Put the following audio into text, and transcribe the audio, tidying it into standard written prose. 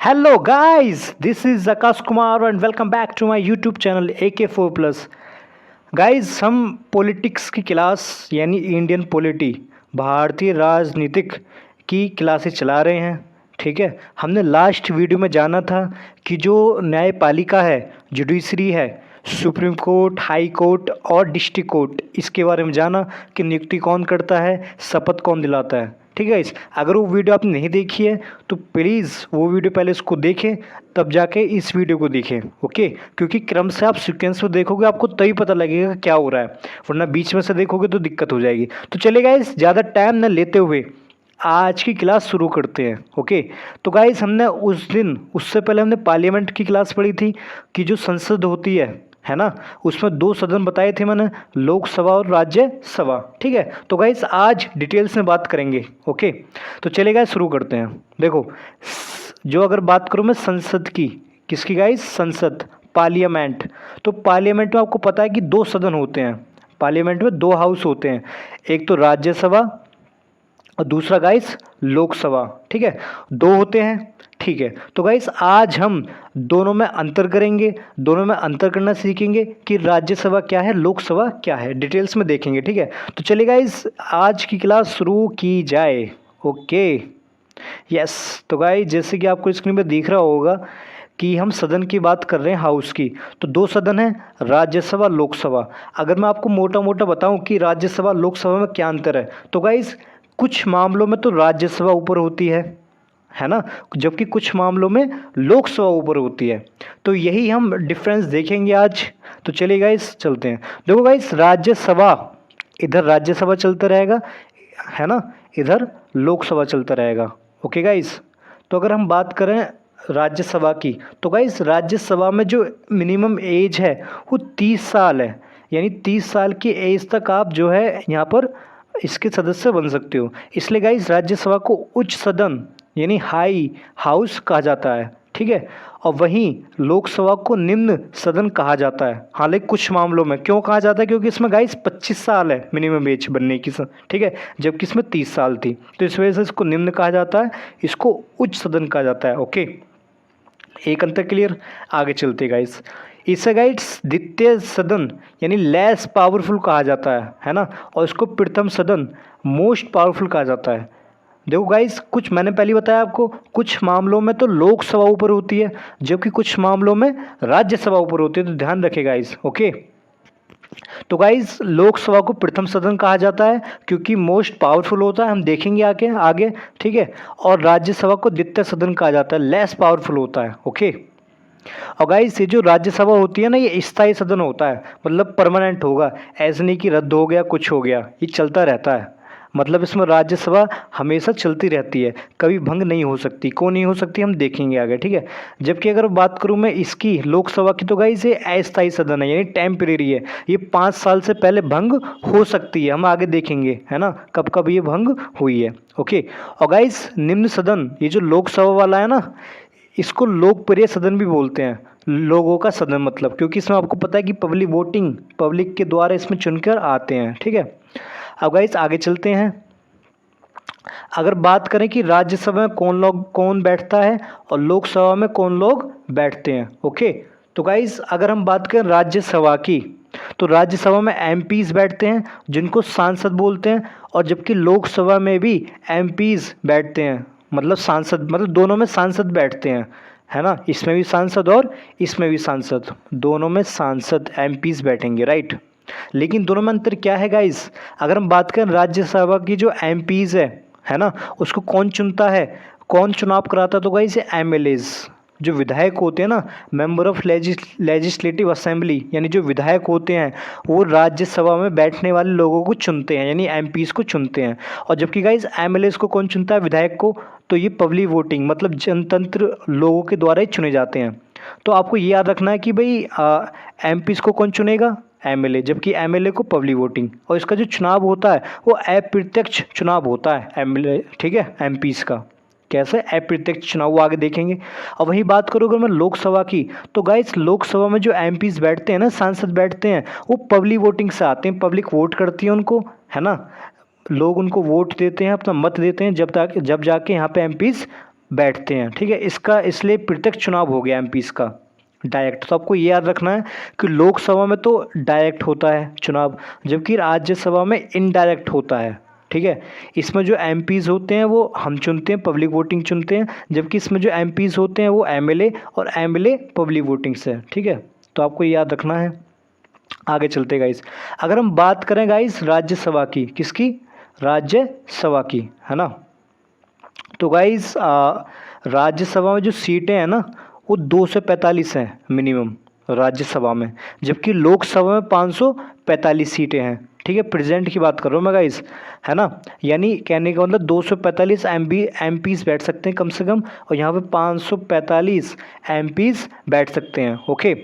Hello guys, this is Akash Kumar and welcome back to my YouTube channel AK4 Plus। Guys हम politics की class यानी Indian polity भारतीय राजनीतिक की classes चला रहे हैं। ठीक है, हमने लास्ट वीडियो में जाना था कि जो न्यायपालिका है, जुडिशरी है, सुप्रीम कोर्ट, हाई कोर्ट और डिस्ट्रिक्ट कोर्ट, इसके बारे में जाना कि नियुक्ति कौन करता है, शपथ कौन दिलाता है। ठीक है, अगर वो वीडियो आपने नहीं देखी है तो प्लीज़ वो वीडियो पहले उसको देखें, तब जाके इस वीडियो को देखें। ओके, क्योंकि क्रम से आप सीक्वेंस में देखोगे आपको तभी पता लगेगा क्या हो रहा है, वरना बीच में से देखोगे तो दिक्कत हो जाएगी। तो चलिए गाइस, ज़्यादा टाइम न लेते हुए आज की क्लास शुरू करते हैं। ओके, तो गाइस हमने उससे पहले हमने पार्लियामेंट की क्लास पढ़ी थी कि जो संसद होती है ना, उसमें दो सदन बताए थे मैंने, लोकसभा और राज्यसभा। ठीक है, तो गाइस आज डिटेल्स में बात करेंगे। ओके, तो चलिए गाइस शुरू करते हैं। देखो, जो अगर बात करूँ मैं संसद की, किसकी गाइस, संसद, पार्लियामेंट। तो पार्लियामेंट में आपको पता है कि दो सदन होते हैं, पार्लियामेंट में दो हाउस होते हैं, एक तो राज्यसभा और दूसरा गाइस लोकसभा। ठीक है, दो होते हैं। ठीक है, तो गाइस आज हम दोनों में अंतर करेंगे, दोनों में अंतर करना सीखेंगे कि राज्यसभा क्या है, लोकसभा क्या है, डिटेल्स में देखेंगे। ठीक है, तो चलिए गाइस आज की क्लास शुरू की जाए। Okay, yes. तो गाइस जैसे कि आपको स्क्रीन पे दिख रहा होगा कि हम सदन की बात कर रहे हैं, हाउस की। तो दो सदन हैं, राज्यसभा, लोकसभा। अगर मैं आपको मोटा मोटा बताऊं कि राज्यसभा लोकसभा में क्या अंतर है, तो गाइस कुछ मामलों में तो राज्यसभा ऊपर होती है ना, जबकि कुछ मामलों में लोकसभा ऊपर होती है। तो यही हम डिफरेंस देखेंगे आज। तो चलिए गाइस चलते हैं। देखो गाइस, राज्यसभा, इधर राज्यसभा चलता रहेगा, है ना, इधर लोकसभा चलता रहेगा। ओके गाइस, तो अगर हम बात करें राज्यसभा की, तो गाइस राज्यसभा में जो मिनिमम एज है वो 30 साल है, यानी 30 साल की एज तक आप जो है यहाँ पर इसके सदस्य बन सकते हो। इसलिए गाइस राज्यसभा को उच्च सदन यानी हाई हाउस कहा जाता है। ठीक है, और वहीं लोकसभा को निम्न सदन कहा जाता है। हालांकि कुछ मामलों में क्यों कहा जाता है, क्योंकि इसमें गाइस 25 साल है मिनिमम एज बनने की। ठीक है, जबकि इसमें 30 साल थी, तो इस वजह से इसको निम्न कहा जाता है, इसको उच्च सदन कहा जाता है। ओके, एक अंतर क्लियर। आगे चलते गाइस, इसे गाइस द्वितीय सदन यानी लेस पावरफुल कहा जाता है ना, और इसको प्रथम सदन मोस्ट पावरफुल कहा जाता है। देखो गाइस, कुछ मैंने पहले बताया आपको, कुछ मामलों में तो लोकसभा ऊपर होती है, जबकि कुछ मामलों में राज्यसभा ऊपर होती है, तो ध्यान रखें गाइस। ओके, तो गाइस लोकसभा को प्रथम सदन कहा जाता है क्योंकि मोस्ट पावरफुल होता है, हम देखेंगे आगे आगे। ठीक है, और राज्यसभा को द्वितीय सदन कहा जाता है, लेस पावरफुल होता है। ओके, और गाइस ये जो राज्यसभा होती है ना, ये स्थायी सदन होता है, मतलब परमानेंट होगा, ऐसे नहीं कि रद्द हो गया, कुछ हो गया, ये चलता रहता है। मतलब इसमें राज्यसभा हमेशा चलती रहती है, कभी भंग नहीं हो सकती। क्यों नहीं हो सकती हम देखेंगे आगे। ठीक है, जबकि अगर बात करूं मैं इसकी लोकसभा की, तो गाइस ये अस्थायी सदन है, यानी टेम्परेरी है, ये 5 साल से पहले भंग हो सकती है, हम आगे देखेंगे, है ना, कब कब ये भंग हुई है। ओके, और गाइस निम्न सदन, ये जो लोकसभा वाला है ना, इसको लोकप्रिय सदन भी बोलते हैं, लोगों का सदन मतलब, क्योंकि इसमें आपको पता है कि पब्लिक वोटिंग, पब्लिक के द्वारा इसमें चुनकर आते हैं। ठीक है, अब गाइस आगे चलते हैं। अगर बात करें कि राज्यसभा में कौन बैठता है और लोकसभा में कौन लोग बैठते हैं। ओके, तो गाइस अगर हम बात करें राज्यसभा की, तो राज्यसभा में एमपीज बैठते हैं जिनको सांसद बोलते हैं, और जबकि लोकसभा में भी एमपीज बैठते हैं, मतलब सांसद, मतलब दोनों में सांसद बैठते हैं, है ना, इसमें भी सांसद और इसमें भी सांसद, दोनों में सांसद एमपीज बैठेंगे, राइट। लेकिन दोनों में अंतर क्या है गाइस, अगर हम बात करें राज्यसभा की जो एमपीज है ना, उसको कौन चुनता है, कौन चुनाव कराता है, तो गाइस ये एमएलएज, जो विधायक होते हैं ना, मेंबर ऑफ लेजिस्लेटिव असेंबली, यानी जो विधायक होते हैं वो राज्यसभा में बैठने वाले लोगों को चुनते हैं, यानी एमपीज को चुनते हैं। और जबकि गाइस एमएलएज को कौन चुनता है, विधायक को, तो ये पब्लिक वोटिंग, मतलब जनतंत्र लोगों के द्वारा ही चुने जाते हैं। तो आपको ये याद रखना है कि भाई एमपीज को कौन चुनेगा, एमएलए, जबकि एमएलए को पब्लिक वोटिंग, और इसका जो चुनाव होता है वो अप्रत्यक्ष चुनाव होता है एमएलए, ठीक है, एमपीज का। कैसे, अप्रत्यक्ष चुनाव, वो आगे देखेंगे। और वही बात करूँ अगर मैं लोकसभा की, तो गाइस लोकसभा में जो एमपीज बैठते हैं ना, सांसद बैठते हैं, वो पब्लिक वोटिंग से आते हैं, पब्लिक वोट करती है उनको, है ना, लोग उनको वोट देते हैं, अपना मत देते हैं, जब जाके यहाँ पे एमपीज बैठते हैं, ठीक है। इसका इसलिए प्रत्यक्ष चुनाव हो गया एमपीज़ का डायरेक्ट। तो आपको ये याद रखना है कि लोकसभा में तो डायरेक्ट होता है चुनाव, जबकि राज्यसभा में इनडायरेक्ट होता है, ठीक है। इसमें जो एमपीज़ होते हैं वो हम चुनते हैं, पब्लिक वोटिंग चुनते हैं, जबकि इसमें जो एमपीज़ होते हैं वो एमएलए और एमएलए पब्लिक वोटिंग से, ठीक है। तो आपको ये याद रखना है। आगे चलते गाइस, अगर हम बात करें गाइस राज्यसभा की, किसकी, राज्यसभा की, है ना। तो गाइस राज्यसभा में जो सीटें हैं ना वो 245 हैं मिनिमम राज्यसभा में, जबकि लोकसभा में 545 सीटें हैं, ठीक है। प्रेजेंट की बात कर रहा हूँ मैं गाइस, है ना। यानी कहने का मतलब 245 एमपीज़ बैठ सकते हैं कम से कम, और यहाँ पे 545 एमपीज़ बैठ सकते हैं, ओके।